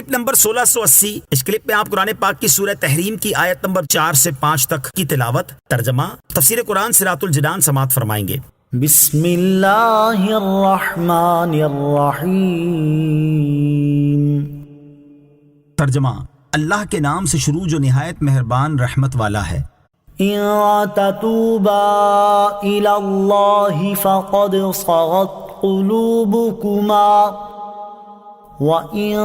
Clip number 1680۔ اس clip میں آپ قرآن پاک کی سورہ تحریم کی آیت نمبر 4 سے 5 تک کی تلاوت، ترجمہ، تفسیر قرآن صراط الجنان سماعت فرمائیں گے۔ بسم اللہ الرحمن الرحیم۔ ترجمہ، اللہ کے نام سے شروع جو نہایت مہربان رحمت والا ہے۔ ان تتوبا الی اللہ فقد صغت قلوبکما وَإِن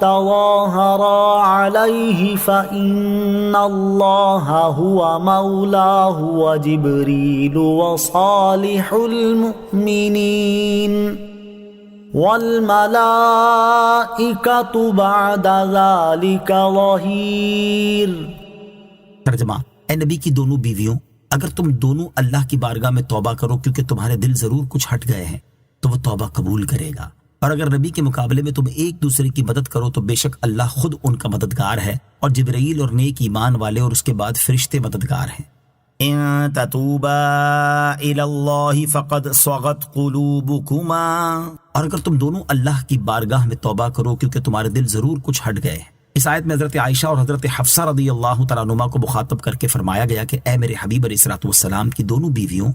تَظَاهَرَا عَلَيْهِ فَإِنَّ اللَّهَ هُوَ مَوْلَاهُ وَجِبْرِيلُ وَصَالِحُ الْمُؤْمِنِينَ وَالْمَلَائِكَةُ بَعْدَ ذَلِكَ ظَهِيرٌ۔ ترجمہ، اے نبی کی دونوں بیویوں، اگر تم دونوں اللہ کی بارگاہ میں توبہ کرو کیونکہ تمہارے دل ضرور کچھ ہٹ گئے ہیں تو وہ توبہ قبول کرے گا، اور اگر نبی کے مقابلے میں تم ایک دوسرے کی مدد کرو تو بے شک اللہ خود ان کا مددگار ہے، اور جبرائیل اور نیک ایمان والے اور اس کے بعد فرشتے مددگار ہیں۔ ان تتوبا الی اللہ فقد صغت قلوبکما، اور اگر تم دونوں اللہ کی بارگاہ میں توبہ کرو کیونکہ تمہارے دل ضرور کچھ ہٹ گئے ہیں۔ اس آیت میں حضرت عائشہ اور حضرت حفصہ رضی اللہ تعالیٰ عنہما کو مخاطب کر کے فرمایا گیا کہ اے میرے حبیب علیہ الصلوۃ والسلام کی دونوں بیویوں،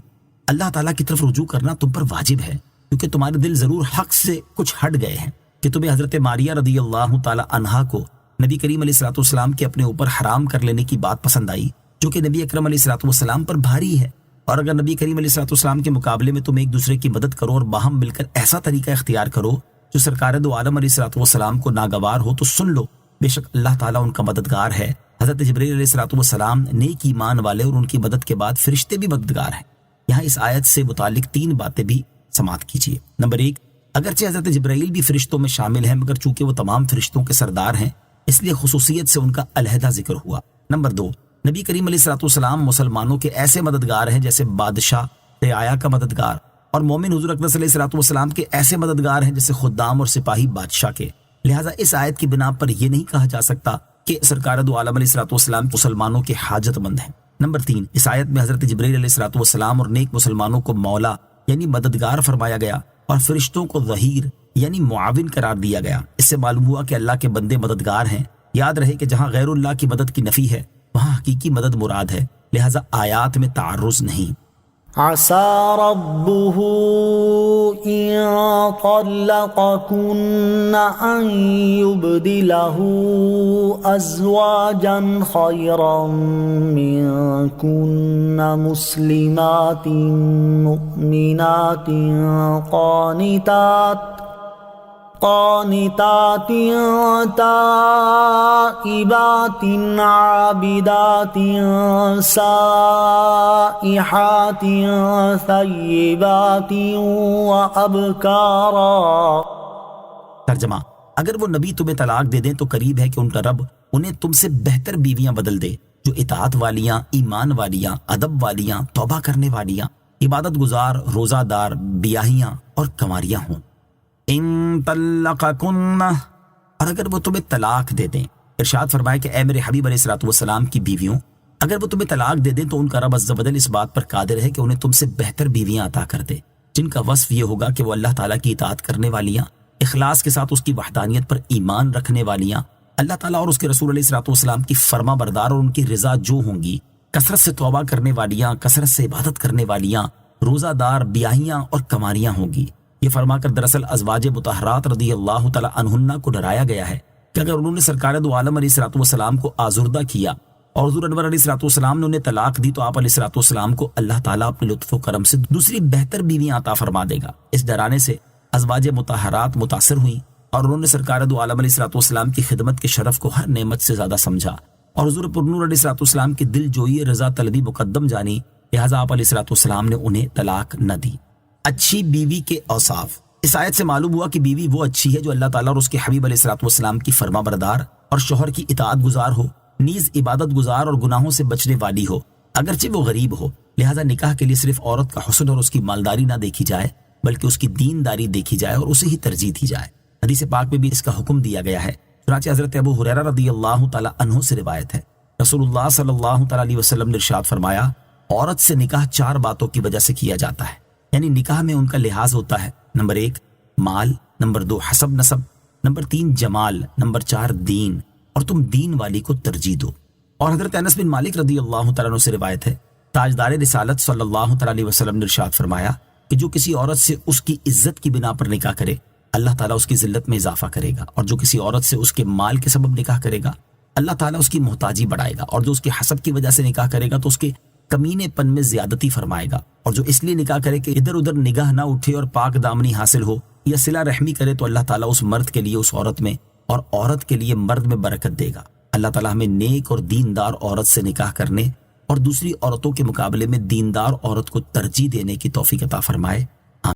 اللہ تعالیٰ کی طرف رجوع کرنا تم پر واجب ہے، کیونکہ تمہارے دل ضرور حق سے کچھ ہٹ گئے ہیں کہ تمہیں حضرت ماریہ رضی اللہ تعالی عنہا کو نبی کریم علیہ الصلوۃ والسلام کے اپنے اوپر حرام کر لینے کی بات پسند آئی، جو کہ نبی اکرم علیہ الصلوۃ والسلام پر بھاری ہے، اور اگر نبی کریم علیہ الصلوۃ والسلام کے مقابلے میں تم ایک دوسرے کی مدد کرو اور باہم مل کر ایسا طریقہ اختیار کرو جو سرکار دو عالم علیہ الصلوۃ والسلام کو ناگوار ہو تو سن لو، بے شک اللہ تعالیٰ ان کا مددگار ہے۔ حضرت جبرائیل علیہ الصلوۃ والسلام نیک ایمان والے اور ان کی مدد کے بعد فرشتے بھی مددگار ہیں۔ یہاں اس آیت سے متعلق 3 باتیں بھی سماعت کیجیے۔ نمبر 1، اگرچہ حضرت جبرائیل بھی فرشتوں میں شامل ہیں مگر چونکہ وہ تمام فرشتوں کے سردار ہیں اس لیے خصوصیت سے ان کا علیحدہ ذکر ہوا۔ نمبر 2، نبی کریم علیہ الصلوۃ والسلام مسلمانوں کے ایسے مددگار ہیں جیسے بادشاہ رعایا کا مددگار، اور مومن حضور اقدس علیہ الصلوۃ والسلام کے ایسے مددگار ہیں جیسے خدام اور سپاہی بادشاہ کے، لہٰذا اس آیت کی بنا پر یہ نہیں کہا جا سکتا کہ سرکار دو عالم علیہ الصلوۃ والسلام مسلمانوں کے حاجت مند ہیں۔ نمبر 3، اس آیت میں حضرت جبرائیل علیہ الصلوۃ والسلام اور نیک مسلمانوں کو مولا یعنی مددگار فرمایا گیا اور فرشتوں کو ظہیر یعنی معاون قرار دیا گیا۔ اس سے معلوم ہوا کہ اللہ کے بندے مددگار ہیں۔ یاد رہے کہ جہاں غیر اللہ کی مدد کی نفی ہے وہاں حقیقی مدد مراد ہے، لہٰذا آیات میں تعرض نہیں۔ عسى ربه إن طلقكن أن يبدله أزواجا خيرا منكن مسلمات مؤمنات قانتات تائبات عابدات سائحات ثیبات وابکارا۔ ترجمہ، اگر وہ نبی تمہیں طلاق دے دیں تو قریب ہے کہ ان کا رب انہیں تم سے بہتر بیویاں بدل دے جو اطاعت والیاں، ایمان والیاں، ادب والیاں، توبہ کرنے والیاں، عبادت گزار، روزہ دار، بیاہیاں اور کنواریاں ہوں۔ ان طلقکن، اور اگر وہ تمہیں طلاق دے دیں، ارشاد فرمائے کہ اے میرے حبیب علیہ الصلوۃ والسلام کی بیویوں، اگر وہ تمہیں طلاق دے دیں تو ان کا رب عز و جل اس بات پر قادر ہے کہ انہیں تم سے بہتر بیویاں عطا کر دے جن کا وصف یہ ہوگا کہ وہ اللہ تعالیٰ کی اطاعت کرنے والیاں، اخلاص کے ساتھ اس کی وحدانیت پر ایمان رکھنے والیاں، اللہ تعالیٰ اور اس کے رسول علیہ الصلوۃ والسلام کی فرما بردار اور ان کی رضا جو ہوں گی، کثرت سے توبہ کرنے والیاں، کثرت سے عبادت کرنے والیاں، روزہ دار، بیاہیاں اور کنواریاں ہوں گی۔ یہ فرما کر دراصل ازواج مطہرات رضی اللہ تعالی عنہن کو ڈرایا گیا ہے کہ اگر انہوں نے سرکار دو عالم علیہ الصلوۃ والسلام کو آزردہ کیا اور حضور انور علیہ الصلوۃ والسلام نے انہیں طلاق دی تو آپ علیہ الصلوۃ والسلام کو اللہ تعالیٰ اپنے لطف و کرم سے دوسری بہتر بیویاں عطا فرما دے گا۔ اس ڈرانے سے ازواج مطہرات متاثر ہوئیں اور انہوں نے سرکار دو عالم علیہ الصلوۃ والسلام کی خدمت کے شرف کو ہر نعمت سے زیادہ سمجھا اور حضور پرنور علیہ الصلوۃ والسلام کی دل جوئی رضا طلبی مقدم جانی، لہٰذا آپ علیہ الصلوۃ والسلام نے انہیں طلاق نہ دی۔ اچھی بیوی کے اوصاف۔ اس آیت سے معلوم ہوا کہ بیوی وہ اچھی ہے جو اللہ تعالیٰ اور اس کے حبیب علیہ الصلوۃ والسلام کی فرما بردار اور شوہر کی اطاعت گزار ہو، نیز عبادت گزار اور گناہوں سے بچنے والی ہو، اگرچہ وہ غریب ہو، لہٰذا نکاح کے لیے صرف عورت کا حسن اور اس کی مالداری نہ دیکھی جائے بلکہ اس کی دینداری دیکھی جائے اور اسے ہی ترجیح دی جائے۔ حدیث پاک میں بھی اس کا حکم دیا گیا ہے، چنانچہ حضرت ابو ہریرہ رضی اللہ تعالی عنہ سے روایت ہے، رسول اللہ صلی اللہ تعالی علیہ وسلم نے ارشاد فرمایا، عورت سے نکاح 4 باتوں کی وجہ سے کیا جاتا ہے، یعنی نکاح میں ان کا لحاظ ہوتا ہے۔ نمبر 1 مال، نمبر 2 حسب نسب، نمبر 3 جمال، نمبر 4 دین، اور تم دین والی کو ترجیح دو۔ اور حضرت انس بن مالک رضی اللہ تعالیٰ عنہ سے روایت ہے، تاجدار رسالت صلی اللہ تعالیٰ علیہ وسلم نے ارشاد فرمایا کہ جو کسی عورت سے اس کی عزت کی بنا پر نکاح کرے اللہ تعالیٰ اس کی ذلت میں اضافہ کرے گا، اور جو کسی عورت سے اس کے مال کے سبب نکاح کرے گا اللہ تعالیٰ اس کی محتاجی بڑھائے گا، اور جو اس کے حسب کی وجہ سے نکاح کرے گا تو اس کے کمینے پن میں زیادتی فرمائے گا، اور جو اس لیے نکاح کرے کہ ادھر ادھر نگاہ نہ اٹھے اور پاک دامنی حاصل ہو یا صلہ رحمی کرے تو اللہ تعالیٰ اس مرد کے لیے اس عورت میں اور عورت کے لیے مرد میں برکت دے گا۔ اللہ تعالیٰ ہمیں نیک اور دیندار عورت سے نکاح کرنے اور دوسری عورتوں کے مقابلے میں دیندار عورت کو ترجیح دینے کی توفیق عطا فرمائے۔